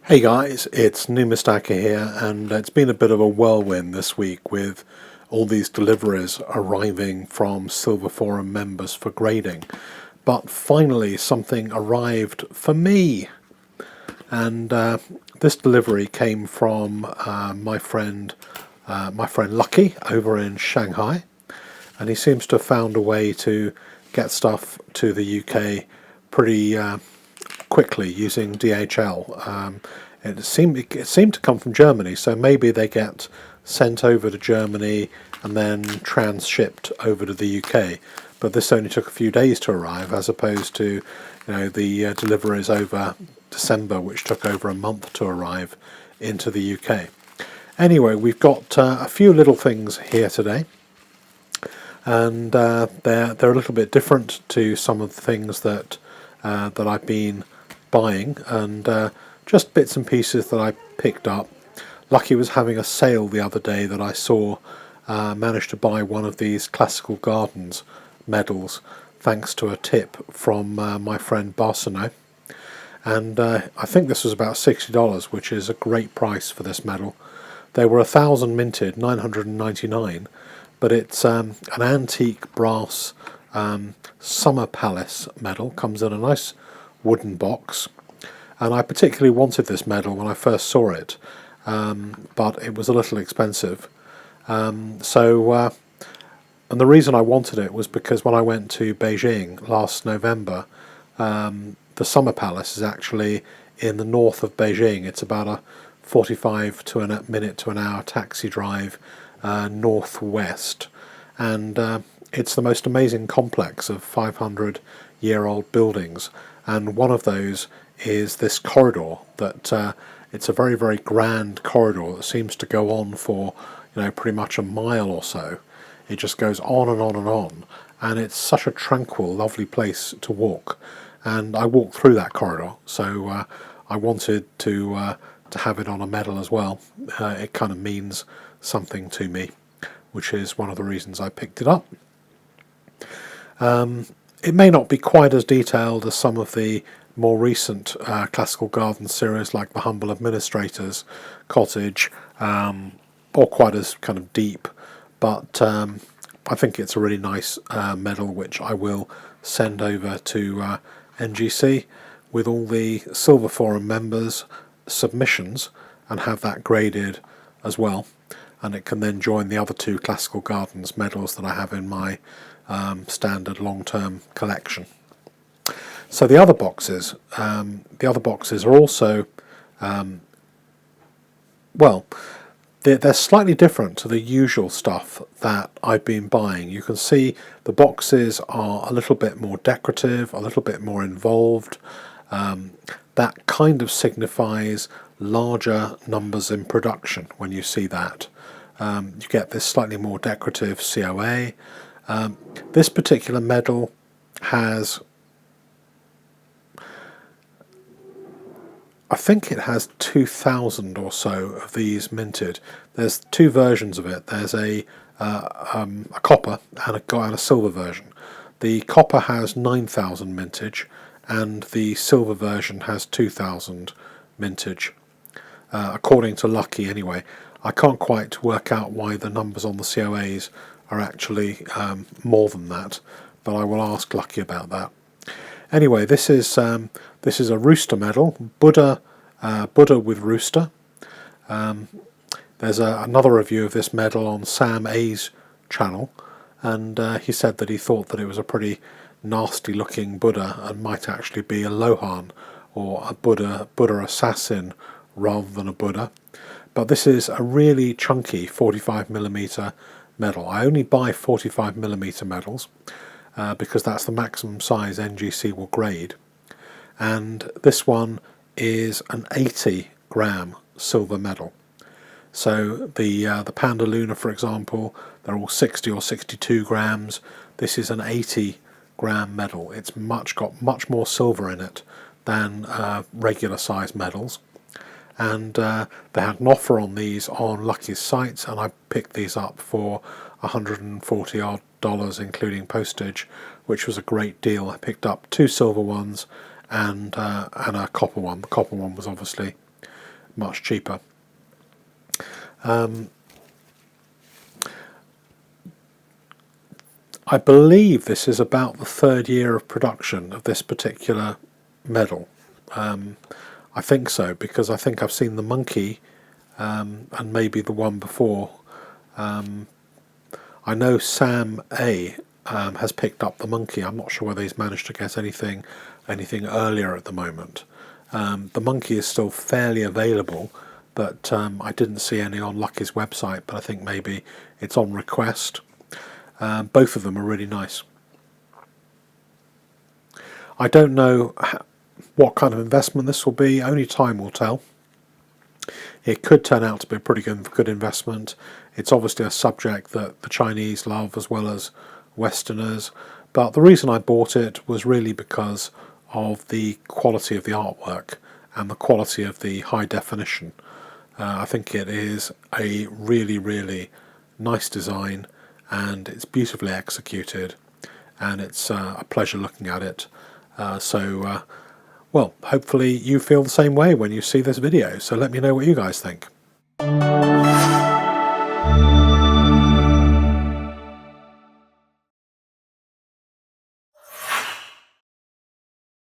Hey guys, it's numi here, and it's been a bit of a whirlwind this week with all these deliveries arriving from Silver Forum members for grading. But finally, something arrived for me, and this delivery came from my friend Lucky over in Shanghai, and he seems to have found a way to get stuff to the UK pretty quickly using DHL. It seemed to come from Germany, so maybe they get sent over to Germany and then transshipped over to the UK. But this only took a few days to arrive, as opposed to the deliveries over December, which took over a month to arrive into the UK. Anyway, we've got a few little things here today, and they're a little bit different to some of the things that I've been buying, and just bits and pieces that I picked up. Lucky was having a sale the other day that I saw. Managed to buy one of these Classical Gardens medals thanks to a tip from my friend Barcino, and I think this was about $60, which is a great price for this medal. They were 1,000 minted, 999, but it's an antique brass Summer Palace medal. Comes in a nice wooden box, and I particularly wanted this medal when I first saw it, but it was a little expensive. And the reason I wanted it was because when I went to Beijing last November, the Summer Palace is actually in the north of Beijing. It's about a 45 to a minute to an hour taxi drive northwest, and it's the most amazing complex of 500-year-old buildings, and one of those is this corridor that it's a very, very grand corridor that seems to go on for pretty much a mile or so. It just goes on and on and on, and it's such a tranquil, lovely place to walk. And I walked through that corridor, so I wanted to have it on a medal as well. It kind of means something to me, which is one of the reasons I picked it up. It may not be quite as detailed as some of the more recent Classical Garden series, like the Humble Administrator's Cottage, or quite as kind of deep, but I think it's a really nice medal, which I will send over to NGC with all the Silver Forum members' submissions, and have that graded as well, and it can then join the other two Classical Gardens medals that I have in my standard long-term collection. So the other boxes are also, they're slightly different to the usual stuff that I've been buying. You can see the boxes are a little bit more decorative, a little bit more involved. That kind of signifies larger numbers in production when you see that. You get this slightly more decorative COA. This particular medal has, I think it has 2,000 or so of these minted. There's two versions of it. There's a copper and a silver version. The copper has 9,000 mintage, and the silver version has 2,000 mintage, according to Lucky anyway. I can't quite work out why the numbers on the COAs are actually more than that, but I will ask Lucky about that. Anyway, this is a rooster medal, Buddha with rooster. There's another review of this medal on Sam A's channel, and he said that he thought that it was a pretty nasty looking Buddha and might actually be a Lohan or a Buddha assassin rather than a Buddha. But this is a really chunky 45mm medal. I only buy 45mm medals because that's the maximum size NGC will grade, and this one is an 80-gram silver medal. So the Panda Luna, for example, they're all 60 or 62 grams. This is an 80-gram medal. It's got much more silver in it than regular size medals, and they had an offer on these on Lucky's sites, and I picked these up for $140 odd, including postage, which was a great deal. I picked up two silver ones and a copper one. The copper one was obviously much cheaper. I believe this is about the 3rd year of production of this particular medal. I think so, because I think I've seen the monkey and maybe the one before. I know Sam A has picked up the monkey. I'm not sure whether he's managed to get anything earlier at the moment. The monkey is still fairly available, but I didn't see any on Lucky's website, but I think maybe it's on request. Both of them are really nice. I don't know what kind of investment this will be, only time will tell. It could turn out to be a pretty good investment. It's obviously a subject that the Chinese love as well as Westerners, but the reason I bought it was really because of the quality of the artwork and the quality of the high definition. I think it is a really nice design, and it's beautifully executed, and it's a pleasure looking at it. Well, hopefully you feel the same way when you see this video, so let me know what you guys think.